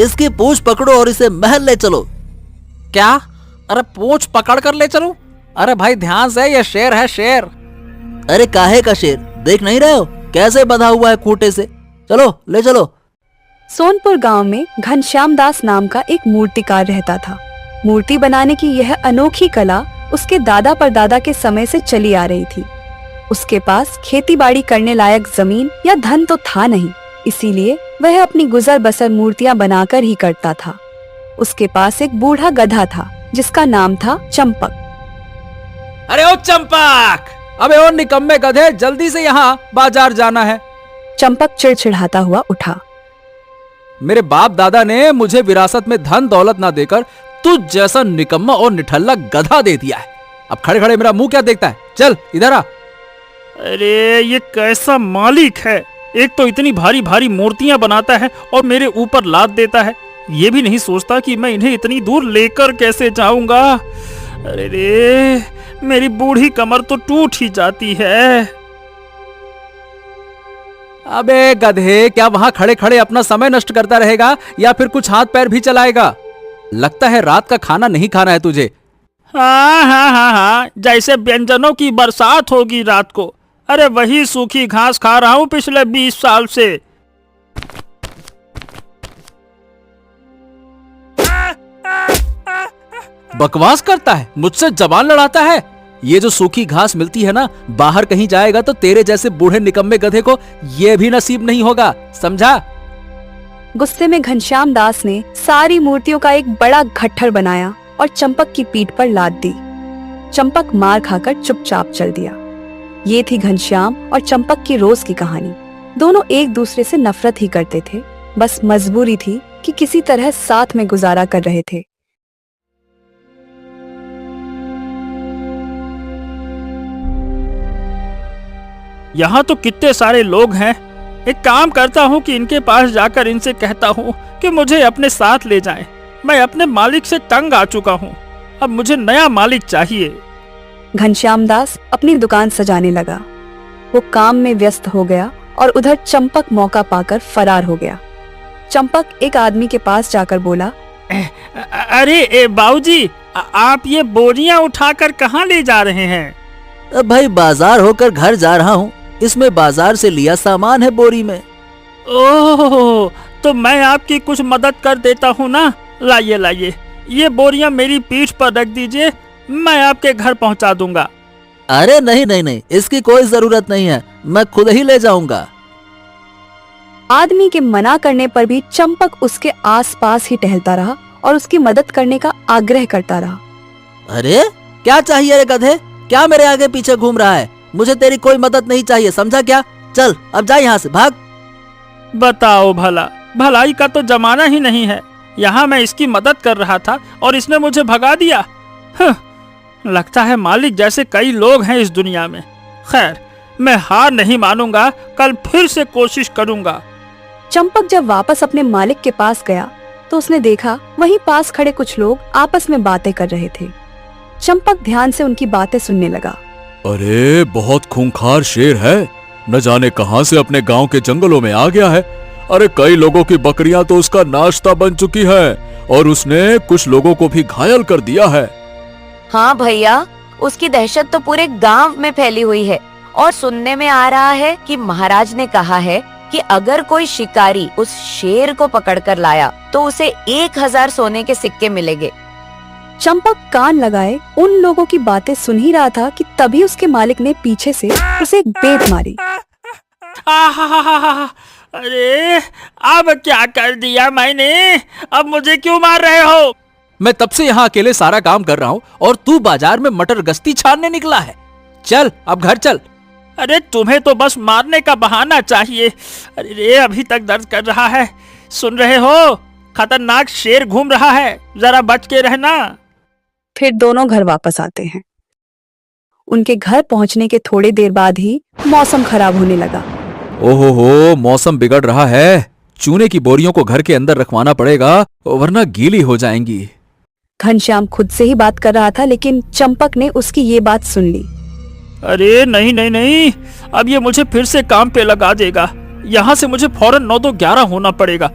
इसकी पूंछ पकड़ो और इसे महल ले चलो। क्या? अरे पूंछ पकड़ कर ले चलूं? अरे भाई ध्यान से, ये शेर है, शेर। अरे काहे का शेर, देख नहीं रहे हो कैसे बंधा हुआ है खूंटे से? चलो ले चलो। सोनपुर गांव में घनश्याम दास नाम का एक मूर्तिकार रहता था। मूर्ति बनाने की यह अनोखी कला उसके दादा परदादा के समय से चली आ रही थी। उसके पास खेती बाड़ी करने लायक जमीन या धन तो था नहीं, इसीलिए वह अपनी गुजर बसर मूर्तियां बनाकर ही करता था। उसके पास एक बूढ़ा गधा था जिसका नाम था चंपक। अरे ओ चंपक, अबे ओ निकम्मे गधे, जल्दी से यहाँ बाजार जाना है। चंपक चिड़चिड़ाता हुआ उठा। मेरे बाप दादा ने मुझे विरासत में धन दौलत ना देकर तुझ जैसा निकम्मा और निठल्ला गधा दे दिया है। अब खड़े खड़े मेरा मुंह क्या देखता है? चल इधर आ। अरे ये कैसा मालिक है, एक तो इतनी भारी भारी मूर्तियां बनाता है और मेरे ऊपर लाद देता है। ये भी नहीं सोचता कि मैं इन्हें इतनी दूर लेकर कैसे जाऊंगा। अरे रे, मेरी बूढ़ी कमर तो टूट ही जाती है। अबे गधे, क्या वहां खड़े खड़े अपना समय नष्ट करता रहेगा या फिर कुछ हाथ पैर भी चलाएगा? लगता है रात का खाना नहीं खाना है तुझे। हाँ हाँ हाँ हाँ, जैसे व्यंजनों की बरसात होगी रात को। अरे वही सूखी घास खा रहा हूँ पिछले 20 साल से। बकवास करता है, मुझसे जबान लड़ाता है। ये जो सूखी घास मिलती है ना, बाहर कहीं जाएगा तो तेरे जैसे बूढ़े निकम्मे गधे को ये भी नसीब नहीं होगा, समझा? गुस्से में घनश्याम दास ने सारी मूर्तियों का एक बड़ा गट्ठर बनाया और चंपक की पीठ पर लाद दी। चंपक मार खाकर चुपचाप चल दिया। ये थी घनश्याम और चंपक की रोज की कहानी। दोनों एक दूसरे से नफरत ही करते थे, बस मजबूरी थी कि किसी तरह साथ में गुजारा कर रहे थे। यहाँ तो कितने सारे लोग हैं। एक काम करता हूँ कि इनके पास जाकर इनसे कहता हूँ कि मुझे अपने साथ ले जाएं। मैं अपने मालिक से तंग आ चुका हूँ, अब मुझे नया मालिक चाहिए। घनश्याम दास अपनी दुकान सजाने लगा। वो काम में व्यस्त हो गया और उधर चंपक मौका पाकर फरार हो गया। चंपक एक आदमी के पास जाकर बोला, अरे बाबूजी, आप ये बोरियां उठाकर कहाँ ले जा रहे हैं? अब भाई बाजार होकर घर जा रहा हूँ, इसमें बाजार से लिया सामान है बोरी में। ओह, तो मैं आपकी कुछ मदद कर देता हूँ ना। लाइए लाइए, ये बोरियां मेरी पीठ पर रख दीजिए, मैं आपके घर पहुँचा दूंगा। अरे नहीं नहीं नहीं, इसकी कोई जरूरत नहीं है, मैं खुद ही ले जाऊंगा। आदमी के मना करने पर भी चंपक उसके आसपास ही टहलता रहा और उसकी मदद करने का आग्रह करता रहा। अरे क्या चाहिए रे गधे, क्या मेरे आगे पीछे घूम रहा है? मुझे तेरी कोई मदद नहीं चाहिए, समझा क्या? चल अब जा यहाँ से, भाग। बताओ भला, भलाई का तो जमाना ही नहीं है। यहाँ मैं इसकी मदद कर रहा था और इसने मुझे भगा दिया। लगता है मालिक जैसे कई लोग हैं इस दुनिया में। खैर, मैं हार नहीं मानूंगा, कल फिर से कोशिश करूंगा। चंपक जब वापस अपने मालिक के पास गया तो उसने देखा वहीं पास खड़े कुछ लोग आपस में बातें कर रहे थे। चंपक ध्यान से उनकी बातें सुनने लगा। अरे बहुत खूंखार शेर है, न जाने कहां से अपने गांव के जंगलों में आ गया है। अरे कई लोगों की बकरियां तो उसका नाश्ता बन चुकी है और उसने कुछ लोगों को भी घायल कर दिया है। हाँ भैया, उसकी दहशत तो पूरे गांव में फैली हुई है और सुनने में आ रहा है कि महाराज ने कहा है कि अगर कोई शिकारी उस शेर को पकड़कर लाया तो उसे 1000 सोने के सिक्के मिलेंगे। चंपक कान लगाए उन लोगों की बातें सुन ही रहा था कि तभी उसके मालिक ने पीछे से उसे एक बेत मारी। अरे अब क्या कर दिया मैंने? अब मुझे क्यों मार रहे हो? मैं तब से यहाँ अकेले सारा काम कर रहा हूँ और तू बाजार में मटर गश्ती छानने निकला है। चल अब घर चल। अरे तुम्हें तो बस मारने का बहाना चाहिए। अरे रे, अभी तक दर्द कर रहा है। सुन रहे हो, खतरनाक शेर घूम रहा है, जरा बच के रहना। फिर दोनों घर वापस आते हैं। उनके घर पहुंचने के थोड़ी देर बाद ही मौसम खराब होने लगा। ओहो, मौसम बिगड़ रहा है। चूने की बोरियों को घर के अंदर रखवाना पड़ेगा वरना गीली हो जाएंगी। घनश्याम खुद से ही बात कर रहा था, लेकिन चंपक ने उसकी ये बात सुन ली। अरे नहीं नहीं नहीं, अब ये मुझे फिर से काम पे लगा देगा। यहाँ से मुझे फौरन 9 तो 11 होना पड़ेगा।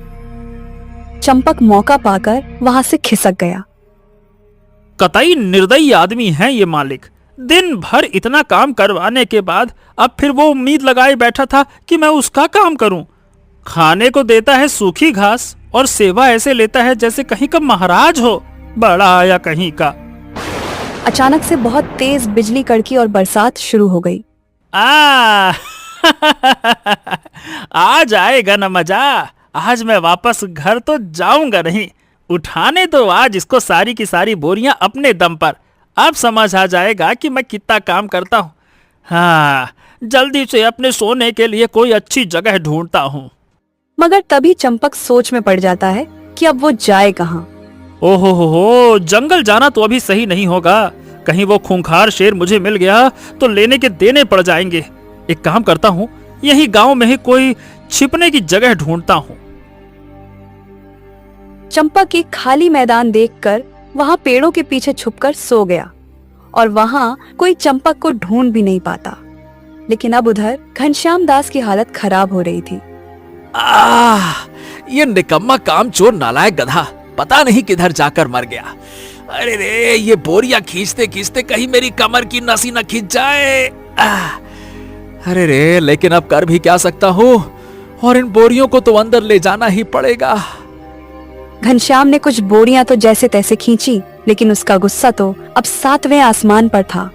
चंपक मौका पाकर वहां से खिसक गया। कतई निर्दयी आदमी है ये मालिक। दिन भर इतना काम करवाने के बाद अब फिर वो उम्मीद लगाए बैठा था कि मैं उसका काम करूं। खाने को देता है सूखी घास और सेवा ऐसे लेता है जैसे कहीं का महाराज हो। बड़ा आया कहीं का। अचानक से बहुत तेज बिजली कड़की और बरसात शुरू हो गई। आ जाएगा ना मजा। आज मैं वापस घर तो जाऊंगा नहीं। उठाने दो आज इसको सारी की सारी बोरियां अपने दम पर। अब समझ आ जाएगा कि मैं कितना काम करता हूँ। हाँ, जल्दी से अपने सोने के लिए कोई अच्छी जगह ढूंढता हूँ। मगर तभी चंपक सोच में पड़ जाता है कि अब वो जाए कहाँ। ओहो हो, जंगल जाना तो अभी सही नहीं होगा। कहीं वो खूंखार शेर मुझे मिल गया तो लेने के देने पड़ जाएंगे। एक काम करता हूँ, यही गांव में ही कोई छिपने की जगह ढूंढता हूँ। चंपक एक खाली मैदान देखकर वहां पेड़ों के पीछे छुपकर सो गया और वहां कोई चंपक को ढूंढ भी नहीं पाता। लेकिन अब उधर घनश्याम दास की हालत खराब हो रही थी। ये निकम्मा कामचोर नालायक गधा पता नहीं किधर जाकर मर गया। अरे रे, ये बोरियां खींचते खींचते कहीं मेरी कमर की नसी न खींच जाए। अरे रे, लेकिन अब कर भी क्या सकता हूँ, और इन बोरियों को तो अंदर ले जाना ही पड़ेगा। घनश्याम ने कुछ बोरियां तो जैसे तैसे खींची, लेकिन उसका गुस्सा तो अब 7वें आसमान पर था।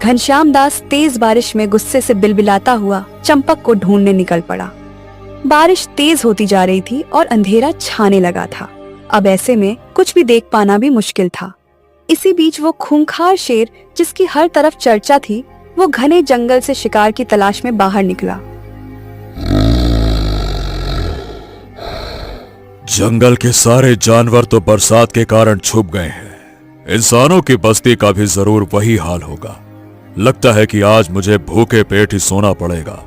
घनश्याम दास तेज बारिश में गुस्से से बिलबिलाता हुआ चंपक को ढूंढने निकल पड़ा। बारिश तेज होती जा रही थी और अंधेरा छाने लगा था। अब ऐसे में कुछ भी देख पाना भी मुश्किल था। इसी बीच वो खूंखार शेर, जिसकी हर तरफ चर्चा थी, वो घने जंगल से शिकार की तलाश में बाहर निकला। जंगल के सारे जानवर तो बरसात के कारण छुप गए हैं। इंसानों की बस्ती का भी जरूर वही हाल होगा। लगता है कि आज मुझे भूखे पेट ही सोना पड़ेगा।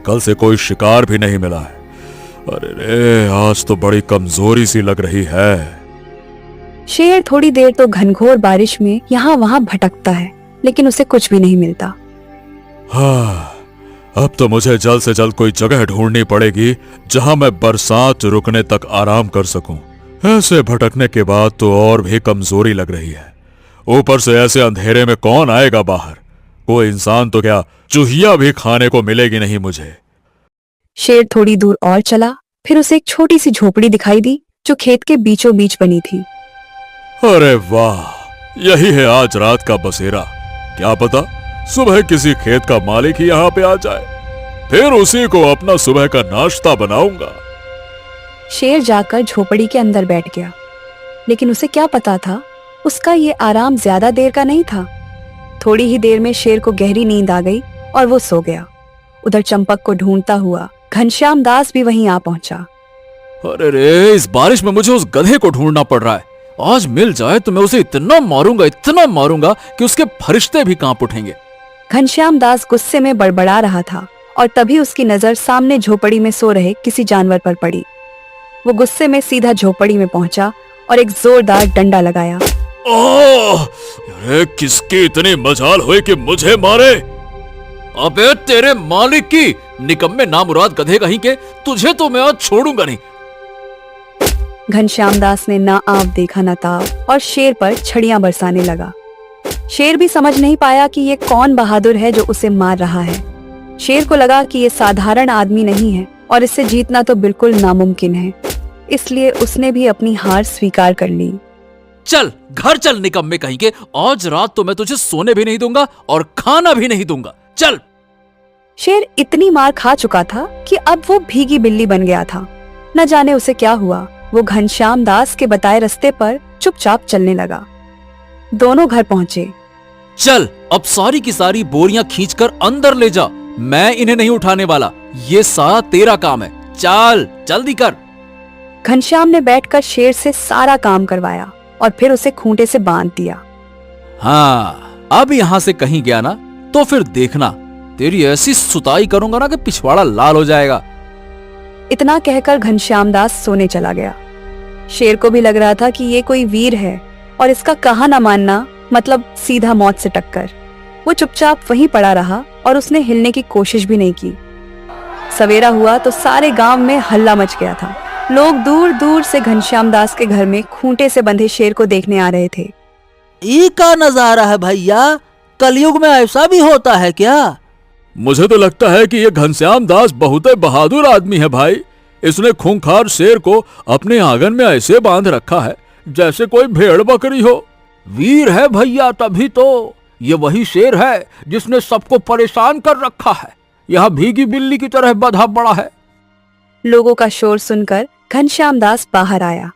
कल से कोई शिकार भी नहीं मिला है। अरे रे, आज तो बड़ी कमजोरी सी लग रही है। शेर थोड़ी देर तो घनघोर बारिश में यहाँ वहाँ भटकता है, लेकिन उसे कुछ भी नहीं मिलता। हाँ, अब तो मुझे जल्द से जल्द कोई जगह ढूंढनी पड़ेगी जहां मैं बरसात रुकने तक आराम कर सकूं। ऐसे भटकने के बाद तो और भी कमजोरी लग रही है। ऊपर से ऐसे अंधेरे में कौन आएगा बाहर। कोई इंसान तो क्या, चूहिया भी खाने को मिलेगी नहीं मुझे। शेर थोड़ी दूर और चला, फिर उसे एक छोटी सी झोपड़ी दिखाई दी जो खेत के बीचों बीच बनी थी। अरे वाह, यही है आज रात का बसेरा। क्या पता सुबह किसी खेत का मालिक ही यहाँ पे आ जाए, फिर उसी को अपना सुबह का नाश्ता बनाऊंगा। शेर जाकर झोपड़ी के अंदर बैठ गया, लेकिन उसे क्या पता था, उसका ये आराम ज्यादा देर का नहीं था। थोड़ी ही देर में शेर को गहरी नींद आ गई और वो सो गया। उधर चंपक को ढूंढता हुआ घनश्याम दास भी वहीं आ पहुंचा। अरे रे, इस बारिश में मुझे उस गधे को ढूंढना पड़ रहा है। आज मिल जाए तो मैं उसे इतना मारूंगा कि उसके फरिश्ते भी कांप उठेंगे। घनश्याम दास गुस्से में बड़बड़ा रहा था और तभी उसकी नजर सामने झोपड़ी में सो रहे किसी जानवर पर पड़ी। वो गुस्से में सीधा झोपड़ी में पहुंचा और एक जोरदार डंडा लगाया। ओह, अरे किसकी इतनी मजाल हुई कि मुझे मारे। अबे तेरे मालिक की, निकम्मे नामुराद गधे कहीं के, तुझे तो मैं आज छोड़ूंगा नहीं। घनश्याम दास ने ना आप देखा ना ताव और शेर पर छड़ियां बरसाने लगा। शेर भी समझ नहीं पाया कि ये कौन बहादुर है जो उसे मार रहा है। शेर को लगा कि ये साधारण आदमी नहीं है और इससे जीतना तो बिल्कुल नामुमकिन है, इसलिए उसने भी अपनी हार स्वीकार कर ली। चल घर चल निकम्मे कहीं के, आज रात तो मैं तुझे सोने भी नहीं दूंगा और खाना भी नहीं दूंगा। चल। शेर इतनी मार खा चुका था कि अब वो भीगी बिल्ली बन गया था। न जाने उसे क्या हुआ, वो घनश्याम दास के बताए रास्ते पर चुपचाप चलने लगा। दोनों घर पहुंचे। चल, अब सारी की सारी बोरियां खींचकर अंदर ले जा। मैं इन्हें नहीं उठाने वाला, ये सारा तेरा काम है। चल जल्दी कर। घनश्याम ने बैठकर शेर से सारा काम करवाया और फिर उसे खूंटे से बांध दिया। हाँ, अब यहाँ से कहीं गया ना तो फिर देखना, तेरी ऐसी सुताई करूंगा ना कि पिछवाड़ा लाल हो जाएगा। इतना कहकर घनश्याम दास सोने चला गया। शेर को भी लग रहा था कि ये कोई वीर है और इसका कहा न मानना मतलब सीधा मौत से टक्कर। वो चुपचाप वहीं पड़ा रहा और उसने हिलने की कोशिश भी नहीं की। सवेरा हुआ तो सारे गांव में हल्ला मच गया था। लोग दूर दूर से घनश्याम दास के घर में खूंटे से बंधे शेर को देखने आ रहे थे। ये का नजारा है भैया, कलयुग में ऐसा भी होता है क्या? मुझे तो लगता है कि ये घनश्याम दास बहुत ही बहादुर आदमी है भाई। इसने खूंखार शेर को अपने आंगन में ऐसे बांध रखा है जैसे कोई भेड़ बकरी हो। वीर है भैया, तभी तो ये वही शेर है जिसने सबको परेशान कर रखा है। यहाँ भीगी बिल्ली की तरह बंधा पड़ा है। लोगों का शोर सुनकर घनश्याम दास बाहर आया।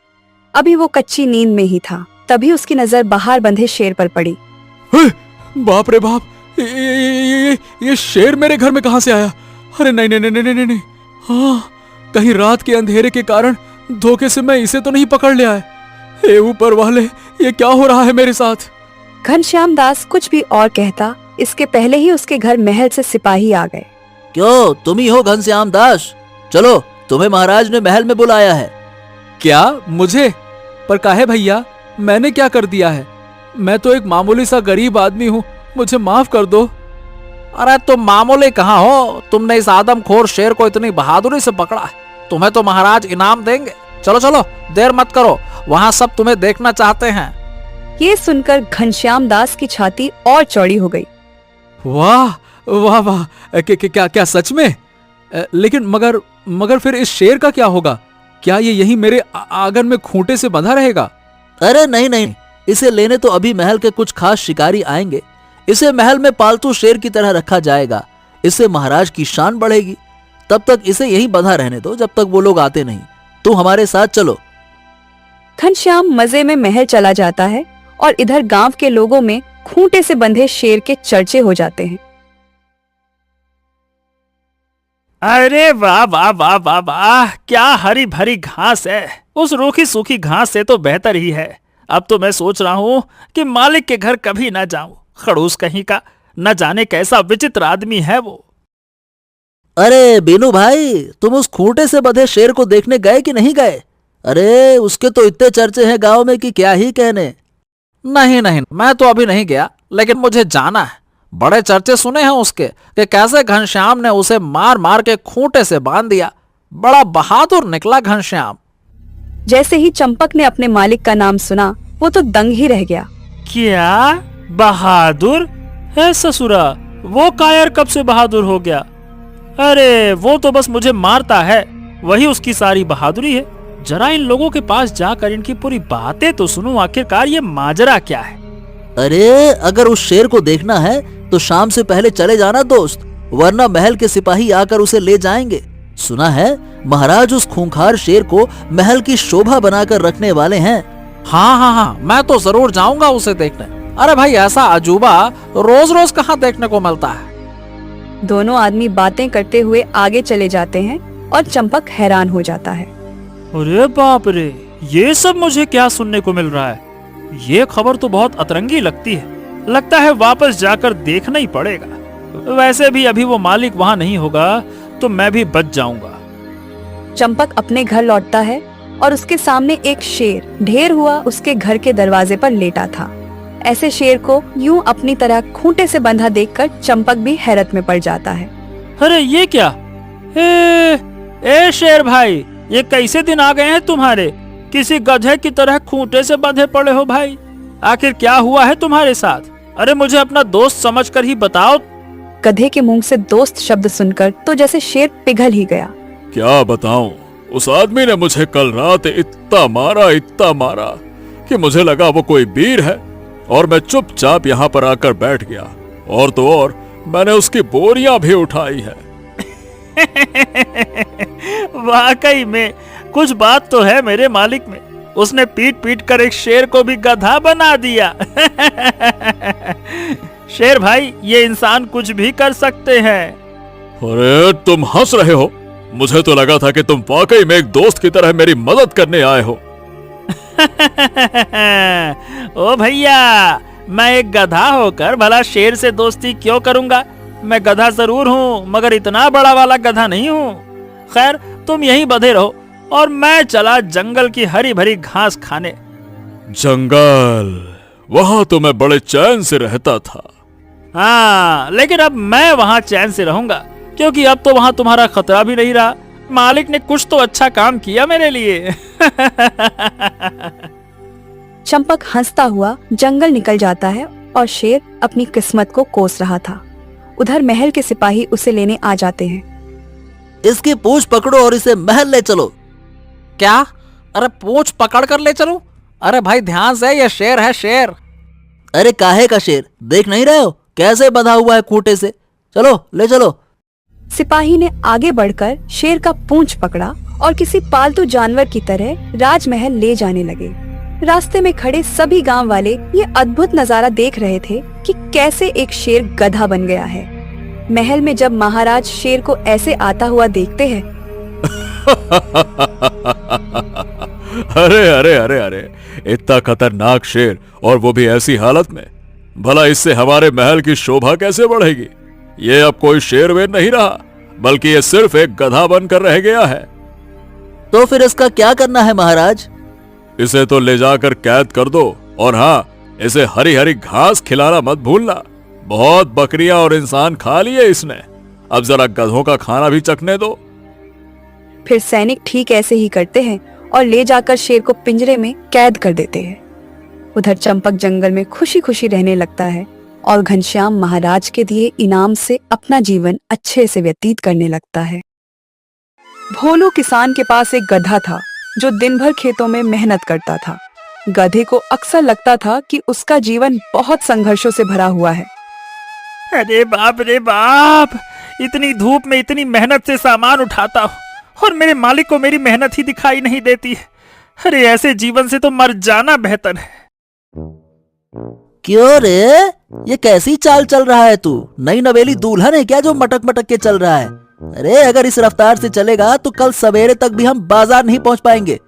अभी वो कच्ची नींद में ही था, तभी उसकी नजर बाहर बंधे शेर पर पड़ी। बाप रे बाप, ये शेर मेरे घर में कहां से आया? अरे नहीं नहीं नहीं नहीं नहीं, हाँ, कहीं रात के अंधेरे के कारण धोखे से मैं इसे तो नहीं पकड़ लिया है। हे ऊपर वाले, ये क्या हो रहा है मेरे साथ? घनश्याम दास कुछ भी और कहता, इसके पहले ही उसके घर महल से सिपाही आ गए। क्यों, तुम ही हो घनश्याम दास? चलो, तुम्हें महाराज ने महल में बुलाया है। क्या मुझे? पर काहे भैया, मैंने क्या कर दिया है? मैं तो एक मामूली सा गरीब आदमी हूँ, मुझे माफ कर दो। अरे तुम मामूली कहाँ हो, तुमने इस आदमखोर शेर को इतनी बहादुरी से पकड़ा है, तुम्हें तो महाराज इनाम देंगे। चलो चलो, देर मत करो, वहाँ सब तुम्हें देखना चाहते हैं। ये सुनकर घनश्याम दास की छाती और चौड़ी हो गई। वाह वाह वाह, क्या क्या सच में? लेकिन मगर फिर इस शेर का क्या होगा? क्या ये यहीं मेरे आंगन में खूंटे से बंधा रहेगा? अरे नहीं नहीं, इसे लेने तो अभी महल के कुछ खास शिकारी आएंगे। इसे महल में पालतू शेर की तरह रखा जाएगा। इससे महाराज की शान बढ़ेगी। तब तक इसे यहीं बंधा रहने दो जब तक वो लोग आते नहीं। तुम हमारे साथ चलो। घनश्याम मजे में महल चला जाता है और इधर गांव के लोगों में खूंटे से बंधे शेर के चर्चे हो जाते हैं। अरे वाह वाह वाह वाह वाह, क्या हरी भरी घास है। उस रूखी सूखी घास से तो बेहतर ही है। अब तो मैं सोच रहा हूँ कि मालिक के घर कभी ना जाऊं। खड़ूस कहीं का, न जाने कैसा विचित्र आदमी है वो। अरे बीनू भाई, तुम उस खूंटे से बंधे शेर को देखने गए कि नहीं गए? अरे उसके तो इतने चर्चे हैं गांव में कि क्या ही कहने। नहीं नहीं, मैं तो अभी नहीं गया, लेकिन मुझे जाना है। बड़े चर्चे सुने हैं उसके कि कैसे घनश्याम ने उसे मार मार के खूंटे से बांध दिया। बड़ा बहादुर निकला घनश्याम। जैसे ही चंपक ने अपने मालिक का नाम सुना, वो तो दंग ही रह गया। क्या बहादुर है ससुरा? वो कायर कब से बहादुर हो गया? अरे वो तो बस मुझे मारता है, वही उसकी सारी बहादुरी है। जरा इन लोगों के पास जाकर इनकी पूरी बातें तो सुनूं, आखिरकार ये माजरा क्या है। अरे अगर उस शेर को देखना है तो शाम से पहले चले जाना दोस्त, वरना महल के सिपाही आकर उसे ले जाएंगे। सुना है महाराज उस खूंखार शेर को महल की शोभा बनाकर रखने वाले हैं। हाँ हाँ हाँ, मैं तो जरूर जाऊंगा उसे देखने। अरे भाई, ऐसा अजूबा रोज रोज कहाँ देखने को मिलता है। दोनों आदमी बातें करते हुए आगे चले जाते हैं और चंपक हैरान हो जाता है। अरे बाप रे, ये सब मुझे क्या सुनने को मिल रहा है? ये खबर तो बहुत अतरंगी लगती है। लगता है वापस जाकर देखना ही पड़ेगा। वैसे भी अभी वो मालिक वहाँ नहीं होगा तो मैं भी बच जाऊंगा। चंपक अपने घर लौटता है और उसके सामने एक शेर ढेर हुआ उसके घर के दरवाजे पर लेटा था। ऐसे शेर को यूं अपनी तरह खूंटे से बंधा देखकर चंपक भी हैरत में पड़ जाता है। अरे ये क्या? ए शेर भाई, ये कैसे दिन आ गए हैं तुम्हारे? किसी गधे की तरह खूंटे से बंधे पड़े हो भाई। आखिर क्या हुआ है तुम्हारे साथ? अरे मुझे अपना दोस्त समझकर ही बताओ। गधे के मुंह से दोस्त शब्द सुनकर तो जैसे शेर पिघल ही गया। क्या बताऊं, उस आदमी ने मुझे कल रात इतना मारा कि मुझे लगा वो कोई वीर है और मैं चुपचाप यहाँ पर आकर बैठ गया। और तो और मैंने उसकी बोरियां भी उठाई है। वाकई में कुछ बात तो है मेरे मालिक में। उसने पीट पीट कर एक शेर को भी गधा बना दिया। शेर भाई, ये इंसान कुछ भी कर सकते हैं। अरे तुम हंस रहे हो? मुझे तो लगा था कि तुम वाकई में एक दोस्त की तरह मेरी मदद करने आए हो। ओ भैया, मैं एक गधा होकर भला शेर से दोस्ती क्यों करूंगा? मैं गधा जरूर हूँ, मगर इतना बड़ा वाला गधा नहीं हूँ। खैर, तुम यहीं बंधे रहो और मैं चला जंगल की हरी भरी घास खाने। जंगल? वहां तो मैं बड़े चैन से रहता था। हाँ, लेकिन अब मैं वहां चैन से रहूंगा, क्योंकि अब तो वहां तुम्हारा खतरा भी नहीं रहा मालिक ने कुछ तो अच्छा काम किया मेरे लिए। चंपक हंसता हुआ जंगल निकल जाता है और शेर अपनी किस्मत को कोस रहा था। उधर महल के सिपाही उसे लेने आ जाते हैं। इसकी पूंछ पकड़ो और इसे महल ले चलो। क्या? अरे पूंछ पकड़ कर ले चलूं? अरे भाई ध्यान से, ये शेर है, शेर। अरे काहे का शेर, देख नहीं रहे हो कैसे बंधा हुआ है खूंटे से? चलो ले चलो। सिपाही ने आगे बढ़कर शेर का पूंछ पकड़ा और किसी पालतू जानवर की तरह राजमहल ले जाने लगे। रास्ते में खड़े सभी गांव वाले ये अद्भुत नजारा देख रहे थे कि कैसे एक शेर गधा बन गया है। महल में जब महाराज शेर को ऐसे आता हुआ देखते हैं, अरे अरे अरे अरे, इतना खतरनाक शेर और वो भी ऐसी हालत में। भला इससे हमारे महल की शोभा कैसे बढ़ेगी? ये अब कोई शेर वेर नहीं रहा, बल्कि ये सिर्फ एक गधा बनकर रह गया है। तो फिर इसका क्या करना है महाराज? इसे तो ले जाकर कैद कर दो, और हाँ, इसे हरी हरी घास खिलाना मत भूलना। बहुत बकरियां और इंसान खा लिए इसने, अब जरा गधों का खाना भी चखने दो। फिर सैनिक ठीक ऐसे ही करते हैं और ले जाकर शेर को पिंजरे में कैद कर देते हैं। उधर चंपक जंगल में खुशी खुशी रहने लगता है और घनश्याम महाराज के दिए इनाम से अपना जीवन अच्छे से व्यतीत करने लगता है। भोलू किसान के पास एक गधा था जो दिन भर खेतों में मेहनत करता था। गधे को अक्सर लगता था कि उसका जीवन बहुत संघर्षों से भरा हुआ है। अरे बाप रे बाप, इतनी धूप में इतनी मेहनत से सामान उठाता हूँ और मेरे मालिक को मेरी मेहनत ही दिखाई नहीं देती है। अरे ऐसे जीवन से तो मर जाना बेहतर है। क्यों रे, ये कैसी चाल चल रहा है तू? नई नवेली दुल्हन है क्या जो मटक मटक के चल रहा है? अरे अगर इस रफ्तार से चलेगा तो कल सवेरे तक भी हम बाजार नहीं पहुंच पाएंगे।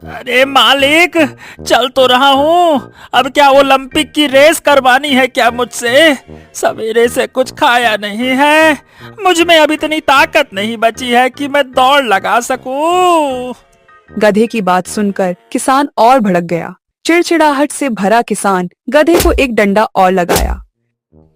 अरे मालिक, चल तो रहा हूँ, अब क्या ओलंपिक की रेस करवानी है क्या मुझसे? सवेरे से कुछ खाया नहीं है, मुझ में अब इतनी ताकत नहीं बची है कि मैं दौड़ लगा सकूं। गधे की बात सुनकर किसान और भड़क गया। चिड़चिड़ाहट से भरा किसान गधे को एक डंडा और लगाया।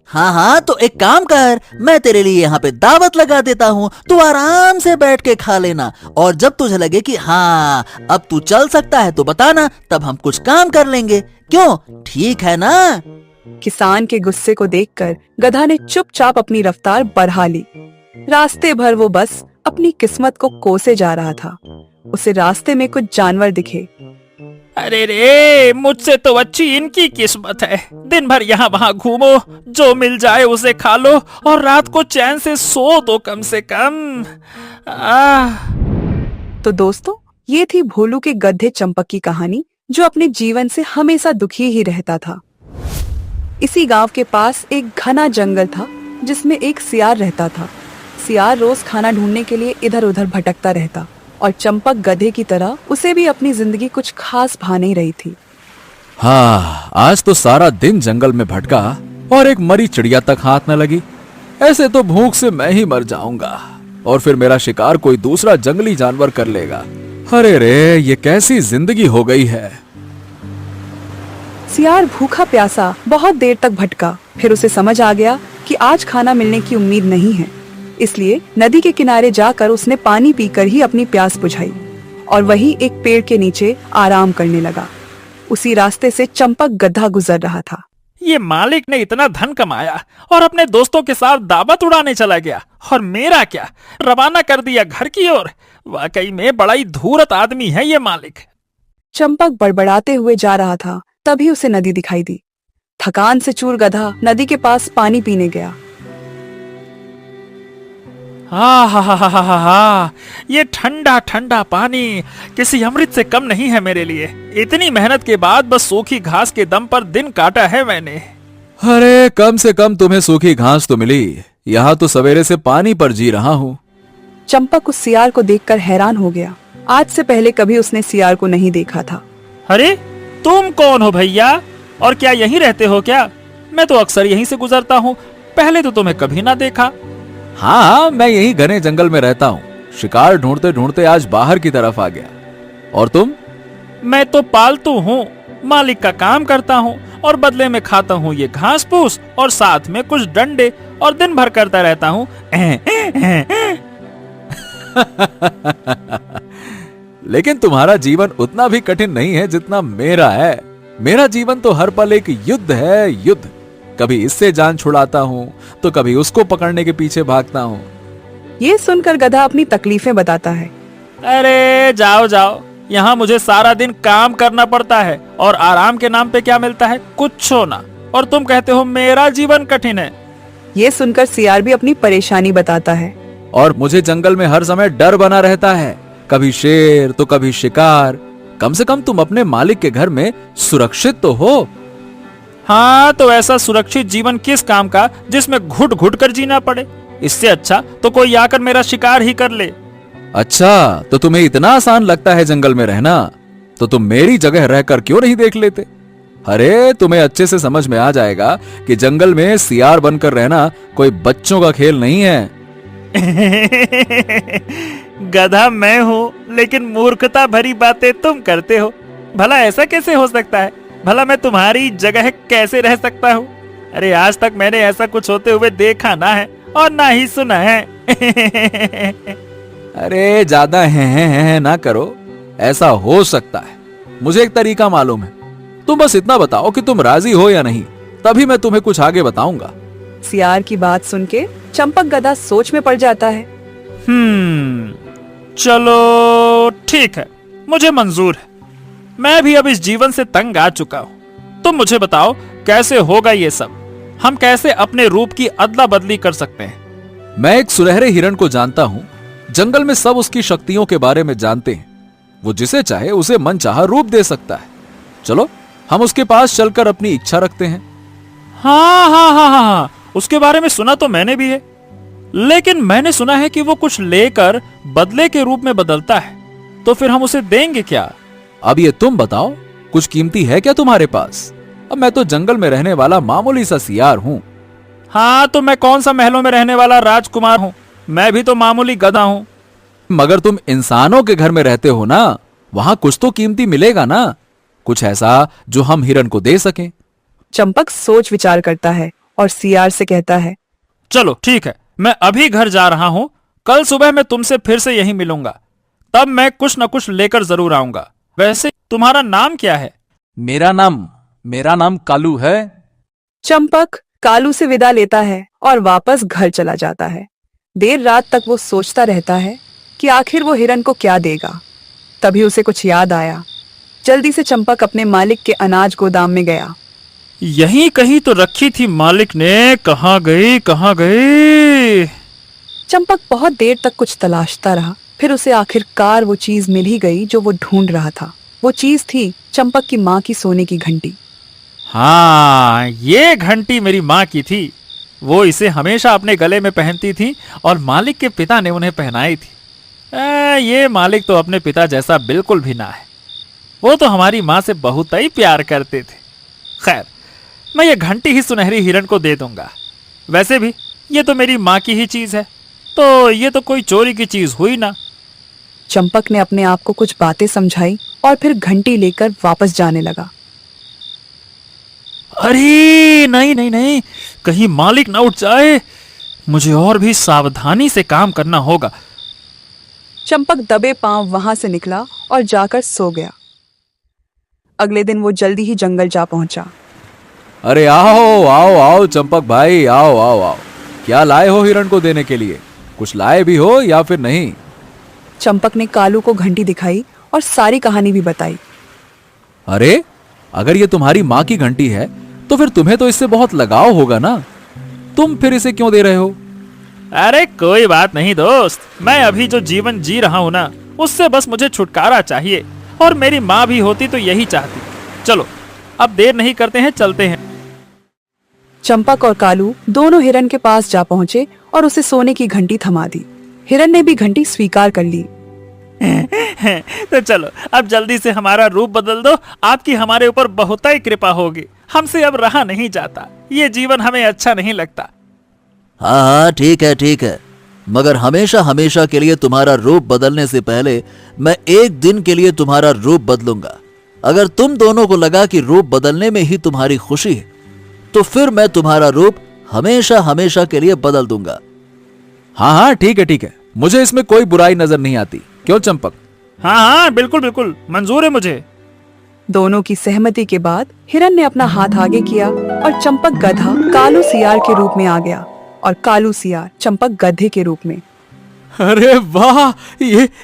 हाँ हाँ, तो एक काम कर, मैं तेरे लिए यहाँ पे दावत लगा देता हूँ, तू आराम से बैठ के खा लेना, और जब तुझे लगे कि हाँ अब तू चल सकता है तो बताना, तब हम कुछ काम कर लेंगे। क्यों, ठीक है ना? किसान के गुस्से को देखकर गधा ने चुपचाप अपनी रफ्तार बढ़ा ली। रास्ते भर वो बस अपनी किस्मत को कोसे जा रहा था। उसे रास्ते में कुछ जानवर दिखे। अरे रे, मुझसे तो अच्छी इनकी किस्मत है। दिन भर यहाँ वहाँ घूमो, जो मिल जाए उसे खा लो और रात को चैन से सो दो कम से कम। तो दोस्तों, ये थी भोलू के गधे चंपक की कहानी, जो अपने जीवन से हमेशा दुखी ही रहता था। इसी गांव के पास एक घना जंगल था जिसमें एक सियार रहता था। सियार रोज खाना ढूंढने के लिए इधर उधर भटकता रहता और चंपक गधे की तरह उसे भी अपनी जिंदगी कुछ खास भा नहीं रही थी। हाँ, आज तो सारा दिन जंगल में भटका और एक मरी चिड़िया तक हाथ न लगी। ऐसे तो भूख से मैं ही मर जाऊंगा और फिर मेरा शिकार कोई दूसरा जंगली जानवर कर लेगा। अरे रे, ये कैसी जिंदगी हो गई है। सियार भूखा प्यासा बहुत देर तक भटका। फिर उसे समझ आ गया कि आज खाना मिलने की उम्मीद नहीं है, इसलिए नदी के किनारे जाकर उसने पानी पीकर ही अपनी प्यास बुझाई और वही एक पेड़ के नीचे आराम करने लगा। उसी रास्ते से चंपक गधा गुजर रहा था। ये मालिक ने इतना धन कमाया और अपने दोस्तों के साथ दावत उड़ाने चला गया, और मेरा क्या, रवाना कर दिया घर की ओर। वाकई में बड़ा ही धूर्त आदमी है ये मालिक। चंपक बड़बड़ाते हुए जा रहा था, तभी उसे नदी दिखाई दी। थकान से चूर गधा नदी के पास पानी पीने गया। हा, ये ठंडा ठंडा पानी किसी अमृत से कम नहीं है मेरे लिए। इतनी मेहनत के बाद बस सूखी घास के दम पर दिन काटा है मैंने। अरे कम से कम तुम्हें सूखी घास तो मिली, यहाँ तो सवेरे से पानी पर जी रहा हूँ। चंपक उस सियार को देखकर हैरान हो गया। आज से पहले कभी उसने सियार को नहीं देखा था। अरे तुम कौन हो भैया, और क्या यहीं रहते हो क्या? मैं तो अक्सर यहीं से गुजरता हूँ, पहले तो तुम्हें कभी ना देखा। हाँ, मैं यही घने जंगल में रहता हूँ। शिकार ढूंढते ढूंढते आज बाहर की तरफ आ गया। और तुम? मैं तो पालतू हूँ, मालिक का काम करता हूँ और बदले में खाता हूँ ये घास फूस और साथ में कुछ डंडे, और दिन भर करता रहता हूँ लेकिन तुम्हारा जीवन उतना भी कठिन नहीं है जितना मेरा है। मेरा जीवन तो हर पल एक युद्ध है, युद्ध। कभी इससे जान छुड़ाता हूँ तो कभी उसको पकड़ने के पीछे भागता हूँ। ये सुनकर गधा अपनी तकलीफें बताता है। अरे जाओ जाओ, यहाँ मुझे सारा दिन काम करना पड़ता है और आराम के नाम पे क्या मिलता है? कुछ ना। और तुम कहते हो मेरा जीवन कठिन है। ये सुनकर सियार भी अपनी परेशानी बताता है। और मुझे जंगल में हर समय डर बना रहता है, कभी शेर तो कभी शिकार। कम से कम तुम अपने मालिक के घर में सुरक्षित तो हो। हाँ, तो ऐसा सुरक्षित जीवन किस काम का जिसमें घुट घुट कर जीना पड़े? इससे अच्छा तो कोई आकर मेरा शिकार ही कर ले। अच्छा, तो तुम्हें इतना आसान लगता है जंगल में रहना? तो तुम मेरी जगह रहकर क्यों नहीं देख लेते? अरे तुम्हें अच्छे से समझ में आ जाएगा कि जंगल में सियार बनकर रहना कोई बच्चों का खेल नहीं है। गधा मैं हूँ, लेकिन मूर्खता भरी बातें तुम करते हो। भला ऐसा कैसे हो सकता है? भला मैं तुम्हारी जगह कैसे रह सकता हूँ? अरे आज तक मैंने ऐसा कुछ होते हुए देखा ना है और ना ही सुना है। अरे ज्यादा है ना करो, ऐसा हो सकता है। मुझे एक तरीका मालूम है। तुम बस इतना बताओ कि तुम राजी हो या नहीं, तभी मैं तुम्हें कुछ आगे बताऊंगा। सियार की बात सुन के चंपक गधा सोच में पड़ जाता है। चलो ठीक है, मुझे मंजूर है। मैं भी अब इस जीवन से तंग आ चुका हूँ। तुम मुझे बताओ कैसे होगा ये सब? हम कैसे अपने रूप की अदला बदली कर सकते हैं? मैं एक सुनहरे हिरण को जानता हूँ। जंगल में सब उसकी शक्तियों के बारे में जानते हैं। वो जिसे चाहे उसे मनचाहा रूप दे सकता है। चलो हम उसके पास चलकर अपनी इच्छा रखते हैं। हाँ, उसके बारे में सुना तो मैंने भी है, लेकिन मैंने सुना है कि वो कुछ लेकर बदले के रूप में बदलता है। तो फिर हम उसे देंगे क्या? अब ये तुम बताओ, कुछ कीमती है क्या तुम्हारे पास? अब मैं तो जंगल में रहने वाला मामूली सा सियार हूँ। हाँ, तो मैं कौन सा महलों में रहने वाला राजकुमार हूँ? मैं भी तो मामूली गधा हूँ। मगर तुम इंसानों के घर में रहते हो ना, वहां कुछ तो कीमती मिलेगा ना, कुछ ऐसा जो हम हिरण को दे सकें। चंपक सोच विचार करता है और सियार से कहता है, चलो ठीक है, मैं अभी घर जा रहा हूँ। कल सुबह मैं तुमसे फिर से यहीं मिलूंगा। तब मैं कुछ न कुछ लेकर जरूर आऊंगा। वैसे तुम्हारा नाम क्या है? मेरा नाम कालू है। चंपक कालू से विदा लेता है और वापस घर चला जाता है। देर रात तक वो सोचता रहता है कि आखिर वो हिरन को क्या देगा। तभी उसे कुछ याद आया। जल्दी से चंपक अपने मालिक के अनाज गोदाम में गया। यहीं कहीं तो रखी थी मालिक ने। कहाँ गई? चंपक बहुत देर तक कुछ तलाशता रहा। फिर उसे आखिरकार वो चीज मिल ही गई जो वो ढूंढ रहा था। वो चीज थी चंपक की माँ की सोने की घंटी। हाँ, ये घंटी मेरी माँ की थी। वो इसे हमेशा अपने गले में पहनती थी और मालिक के पिता ने उन्हें पहनाई थी। ये मालिक तो अपने पिता जैसा बिल्कुल भी ना है। वो तो हमारी माँ से बहुत ही प्यार करते थे। खैर, मैं ये घंटी ही सुनहरी हिरण को दे दूंगा। वैसे भी ये तो मेरी माँ की ही चीज है, तो ये तो कोई चोरी की चीज हुई ना। चंपक ने अपने आप को कुछ बातें समझाई और फिर घंटी लेकर वापस जाने लगा। अरे नहीं, कहीं मालिक ना उठ जाए। मुझे और भी सावधानी से काम करना होगा। चंपक दबे पांव वहां से निकला और जाकर सो गया। अगले दिन वो जल्दी ही जंगल जा पहुंचा। अरे आओ चंपक भाई, आओ। क्या लाए हो हिरण को देने के लिए? कुछ लाए भी हो या फिर नहीं? चंपक ने कालू को घंटी दिखाई और सारी कहानी भी बताई। अरे अगर ये तुम्हारी माँ की घंटी है तो फिर तुम्हें तो इससे बहुत लगाव होगा ना, तुम फिर इसे क्यों दे रहे हो? अरे कोई बात नहीं दोस्त, मैं अभी जो जीवन जी रहा हूँ ना, उससे बस मुझे छुटकारा चाहिए। और मेरी माँ भी होती तो यही चाहती। चलो अब देर नहीं करते हैं, चलते हैं। चंपक और कालू दोनों हिरन के पास जा पहुंचे और उसे सोने की घंटी थमा दी। हिरन ने भी घंटी स्वीकार कर ली। तो चलो अब जल्दी से हमारा रूप बदल दो। आपकी हमारे ऊपर बहुत ही कृपा होगी। हमसे अब रहा नहीं जाता। ये जीवन हमें अच्छा नहीं लगता। हाँ, ठीक है, मगर हमेशा के लिए तुम्हारा रूप बदलने से पहले मैं एक दिन के लिए तुम्हारा रूप बदलूंगा। अगर तुम दोनों को लगा कि रूप बदलने में ही तुम्हारी खुशी है, तो फिर मैं तुम्हारा रूप हमेशा के लिए बदल दूंगा। हाँ ठीक है, मुझे इसमें कोई बुराई नजर नहीं आती, क्यों चंपक? हाँ हाँ बिल्कुल बिल्कुल मंजूर है मुझे। दोनों की सहमति के बाद हिरन ने अपना हाथ आगे किया और चंपक गधा कालू सियार के रूप में आ गया और कालू सियार चंपक गधे के रूप में। अरे वाह,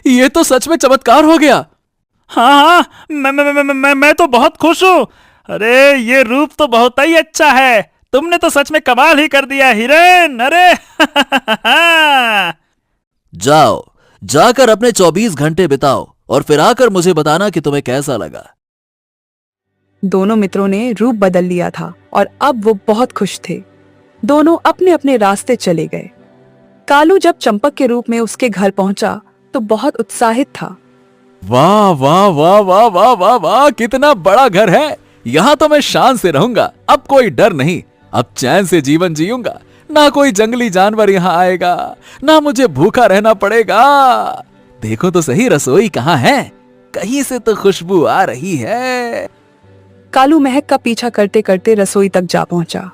ये तो सच में चमत्कार हो गया। हाँ हाँ मैं तो बहुत खुश हूँ। अरे ये रूप तो बहुत ही अच्छा है, तुमने तो सच में कमाल ही कर दिया हिरन। अरे जाओ, जाकर अपने 24 घंटे बिताओ और फिर आकर मुझे बताना कि तुम्हें कैसा लगा। दोनों मित्रों ने रूप बदल लिया था और अब वो बहुत खुश थे। दोनों अपने अपने रास्ते चले गए। कालू जब चंपक के रूप में उसके घर पहुंचा तो बहुत उत्साहित था। वाह वाह वाह वाह वाह वाह वाह, कितना बड़ा घर है। यहाँ तो मैं शान से रहूंगा, अब कोई डर नहीं, अब चैन से जीवन जीऊंगा। ना कोई जंगली जानवर यहाँ आएगा, ना मुझे भूखा रहना पड़ेगा। देखो तो सही, रसोई कहाँ है? कहीं से तो खुशबू आ रही है। कालू महक का पीछा करते करते रसोई तक जा पहुंचा।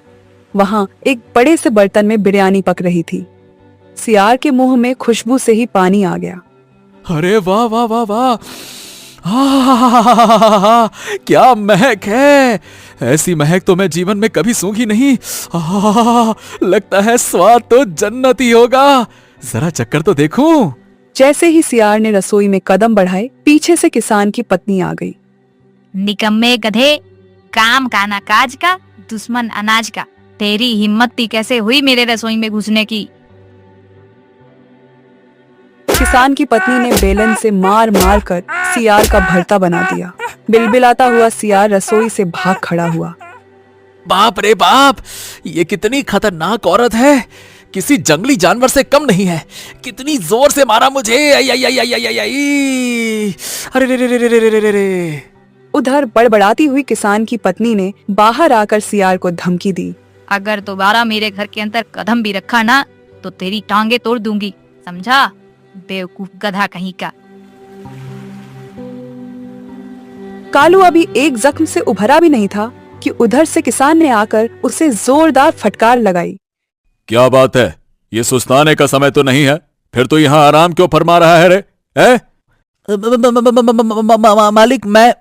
वहां एक बड़े से बर्तन में बिरयानी पक रही थी। सियार के मुंह में खुशबू से ही पानी आ गया। अरे वाह वाह वाह वाह, क्या महक है। ऐसी महक तो मैं जीवन में कभी सूंघी नहीं। लगता है स्वाद तो जन्नती होगा। जरा चक्कर तो देखूं। जैसे ही सियार ने रसोई में कदम बढ़ाए, पीछे से किसान की पत्नी आ गई। निकम्मे गधे, काम का ना काज का, दुश्मन अनाज का, तेरी हिम्मत थी कैसे हुई मेरे रसोई में घुसने की? किसान की पत्नी ने बेलन से मार मार कर सियार का भरता बना दिया। बिलबिलाता हुआ सियार रसोई से भाग खड़ा हुआ। बाप रे बाप, ये कितनी खतरनाक औरत है, किसी जंगली जानवर से कम नहीं है। कितनी जोर से मारा मुझे। आई आई आई आई आई आई आई। अरे रे रे रे रे रे रे रे। उधर बड़बड़ाती हुई किसान की पत्नी ने बाहर आकर सियार को धमकी दी। अगर दोबारा मेरे घर के अंदर कदम भी रखा ना तो तेरी टांगे तोड़ दूंगी, समझा? बेवकूफ गधा कहीं का। कालू अभी एक जख्म से उभरा भी नहीं था कि उधर से किसान ने आकर उसे जोरदार फटकार लगाई। क्या बात है, ये सुस्ताने का समय तो नहीं है, फिर तो यहाँ आराम क्यों फरमा रहा है रे? मालिक, मैं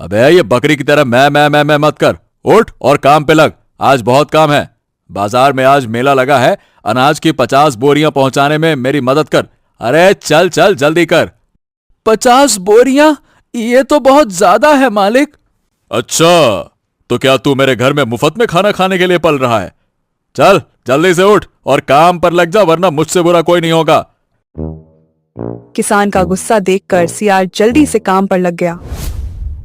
अबे ये बकरी की तरह मैं मत कर। उठ और काम पे लग, आज बहुत काम है। बाजार में आज मेला लगा है, अनाज की 50 बोरियां पहुंचाने में मेरी मदद कर। अरे चल चल जल्दी कर। 50 बोरियां? ये तो बहुत ज्यादा है मालिक। अच्छा, तो क्या तू मेरे घर में मुफ्त में खाना खाने के लिए पल रहा है? चल जल्दी से उठ और काम पर लग जा, वरना मुझसे बुरा कोई नहीं होगा। किसान का गुस्सा देखकर सियार जल्दी से काम पर लग गया।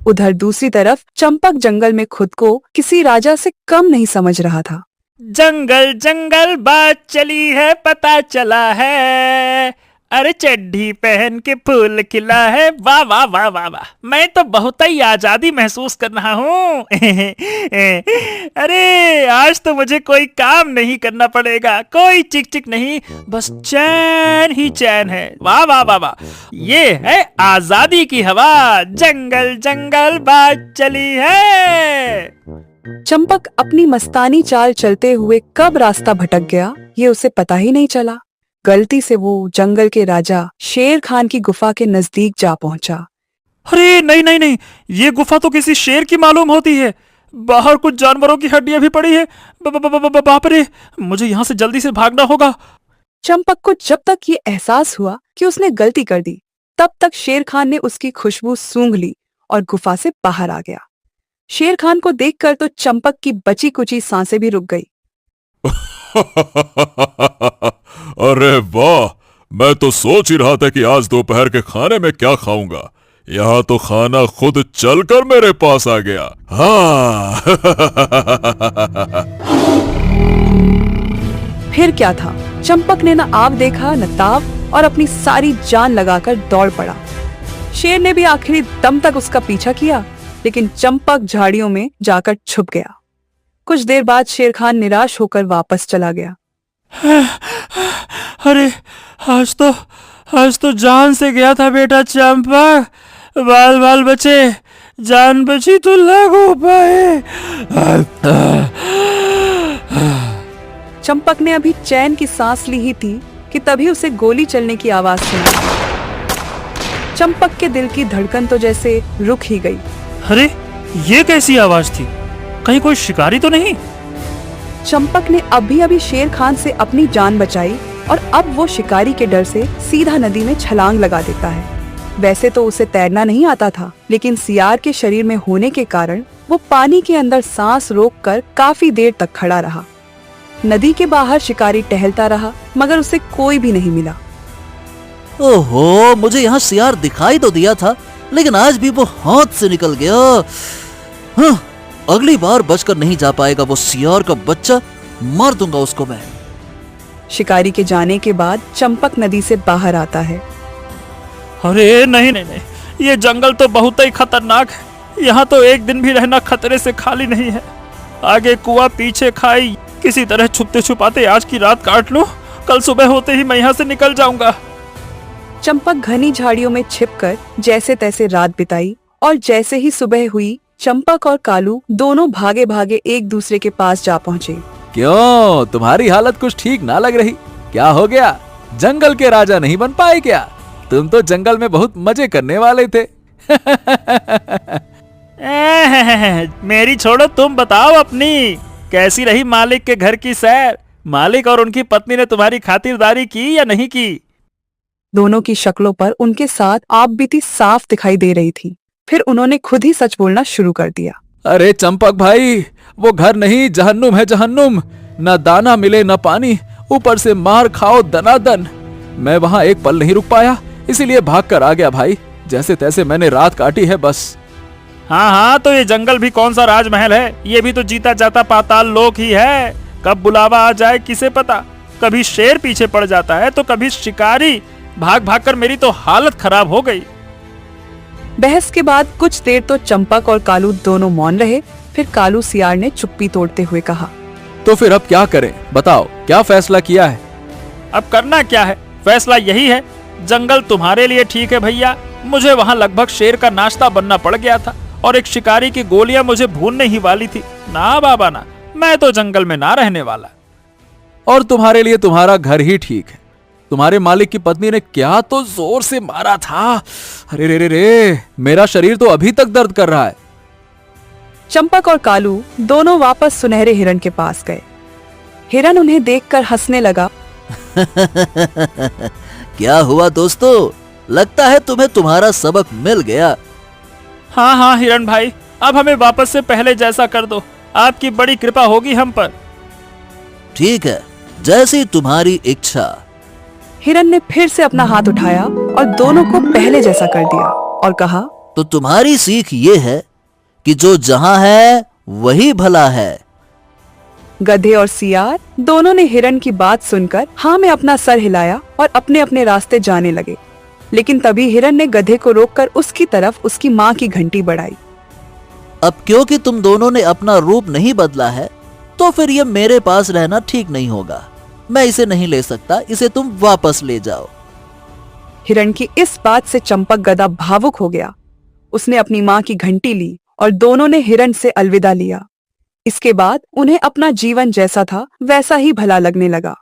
उधर दूसरी तरफ चंपक जंगल में खुद को किसी राजा से कम नहीं समझ रहा था। जंगल जंगल बात चली है, पता चला है, अरे चड्ढी पहन के फूल खिला है। वाह वाह वाह वाह वाह, मैं तो बहुत ही आजादी महसूस कर रहा हूँ। अरे आज तो मुझे कोई काम नहीं करना पड़ेगा, कोई चिक चिक नहीं, बस चैन ही चैन है। वाह वाह वाह वाह, ये है आजादी की हवा। जंगल जंगल बात चली है। चंपक अपनी मस्तानी चाल चलते हुए कब रास्ता भटक गया ये उसे पता ही नहीं चला। गलती से वो जंगल के राजा शेर खान की गुफा के नजदीक जा पहुंचा। अरे नहीं नहीं नहीं, ये गुफा तो किसी शेर की मालूम होती है। बाहर कुछ जानवरों की हड्डियां भी पड़ी है। बाप रे, मुझे यहाँ से जल्दी से भागना होगा। चंपक को जब तक ये एहसास हुआ कि उसने गलती कर दी, तब तक शेर खान ने उसकी खुशबू सूंघ ली और गुफा से बाहर आ गया। शेर खान को देखकर तो चंपक की बची कुची सांसें भी रुक गई। अरे वाह, मैं तो सोच ही रहा था कि आज दोपहर के खाने में क्या खाऊंगा। यहाँ तो खाना खुद चलकर मेरे पास आ गया। हाँ। फिर क्या था, चंपक ने न आव देखा न ताव और अपनी सारी जान लगाकर दौड़ पड़ा। शेर ने भी आखिरी दम तक उसका पीछा किया, लेकिन चंपक झाड़ियों में जाकर छुप गया। कुछ देर बाद शेर खान निराश होकर वापस चला गया। अरे आज तो जान से गया था बेटा चंपक, बाल बाल बचे, जान बची तो लगो पाए। चंपक ने अभी चैन की सांस ली ही थी कि तभी उसे गोली चलने की आवाज सुनाई। चंपक के दिल की धड़कन तो जैसे रुक ही गई। अरे ये कैसी आवाज थी? कहीं कोई शिकारी तो नहीं? चंपक ने अभी अभी शेर खान से अपनी जान बचाई और अब वो शिकारी के डर से सीधा नदी में छलांग लगा देता है। वैसे तो उसे तैरना नहीं आता था, लेकिन सियार के शरीर में होने के कारण वो पानी के अंदर सांस रोककर काफी देर तक खड़ा रहा। नदी के बाहर शिकारी टहलता रहा, मगर उसे कोई भी नहीं मिला। ओहो, मुझे यहाँ सियार दिखाई तो दिया था, लेकिन आज भी वो हाथ से निकल गया। हाँ, अगली बार बचकर नहीं जा पाएगा वो सियार का बच्चा, मार दूंगा उसको मैं। शिकारी के जाने के बाद चंपक नदी से बाहर आता है। अरे नहीं नहीं नहीं, ये जंगल तो बहुत ही खतरनाक है। यहाँ तो एक दिन भी रहना खतरे से खाली नहीं है। आगे कुआं पीछे खाई, किसी तरह छुपते छुपाते आज की रात काट लो, कल सुबह होते ही मैं यहाँ से निकल जाऊंगा। चंपक घनी झाड़ियों में छिपकर जैसे तैसे रात बिताई और जैसे ही सुबह हुई, चंपक और कालू दोनों भागे भागे एक दूसरे के पास जा पहुँचे। क्यों, तुम्हारी हालत कुछ ठीक ना लग रही? क्या हो गया? जंगल के राजा नहीं बन पाए क्या? तुम तो जंगल में बहुत मजे करने वाले थे। मेरी छोड़ो, तुम बताओ अपनी। कैसी रही मालिक के घर की सैर? मालिक और उनकी पत्नी ने तुम्हारी खातिरदारी की या नहीं की? दोनों की शक्लों पर उनके साथ आप बीती साफ दिखाई दे रही थी। फिर उन्होंने खुद ही सच बोलना शुरू कर दिया। अरे चंपक भाई, वो घर नहीं, जहन्नुम है जहन्नुम। न दाना मिले न पानी, ऊपर से मार खाओ दनादन। मैं वहाँ एक पल नहीं रुक पाया, इसीलिए भाग कर आ गया भाई। जैसे तैसे मैंने रात काटी है बस। हाँ हाँ, तो ये जंगल भी कौन सा राजमहल है? ये भी तो जीता जाता पाताल लोक ही है। कब बुलावा आ जाए किसे पता। कभी शेर पीछे पड़ जाता है तो कभी शिकारी। भाग भाग कर मेरी तो हालत खराब हो गई। बहस के बाद कुछ देर तो चंपक और कालू दोनों मौन रहे। फिर कालू सियार ने चुप्पी तोड़ते हुए कहा, तो फिर अब क्या करें? बताओ, क्या फैसला किया है? अब करना क्या है? फैसला यही है, जंगल तुम्हारे लिए ठीक है भैया। मुझे वहाँ लगभग शेर का नाश्ता बनना पड़ गया था और एक शिकारी की गोलियां मुझे भूनने ही वाली थी। ना बाबा ना, मैं तो जंगल में ना रहने वाला। और तुम्हारे लिए तुम्हारा घर ही ठीक है। तुम्हारे मालिक की पत्नी ने क्या तो जोर से मारा था। अरे रे रे रे, मेरा शरीर तो अभी तक दर्द कर रहा है। चंपक और कालू दोनों वापस सुनहरे हिरण के पास गए। हिरण उन्हें देखकर हंसने लगा। क्या हुआ दोस्तों, लगता है तुम्हें तुम्हारा सबक मिल गया। हाँ हाँ हिरण भाई, अब हमें वापस से पहले जैसा कर दो। आपकी बड़ी कृपा होगी हम पर। ठीक है, जैसी तुम्हारी इच्छा। हिरण ने फिर से अपना हाथ उठाया और दोनों को पहले जैसा कर दिया और कहा, तो तुम्हारी सीख ये है कि जो जहां है वही भला है। गधे और सियार दोनों ने हिरण की बात सुनकर हाँ में अपना सर हिलाया और अपने अपने रास्ते जाने लगे। लेकिन तभी हिरण ने गधे को रोककर उसकी तरफ उसकी माँ की घंटी बढ़ाई। अब क्योंकि तुम दोनों ने अपना रूप नहीं बदला है, तो फिर ये मेरे पास रहना ठीक नहीं होगा। मैं इसे नहीं ले सकता, इसे तुम वापस ले जाओ। हिरण की इस बात से चंपक गधा भावुक हो गया। उसने अपनी माँ की घंटी ली और दोनों ने हिरण से अलविदा लिया। इसके बाद उन्हें अपना जीवन जैसा था वैसा ही भला लगने लगा।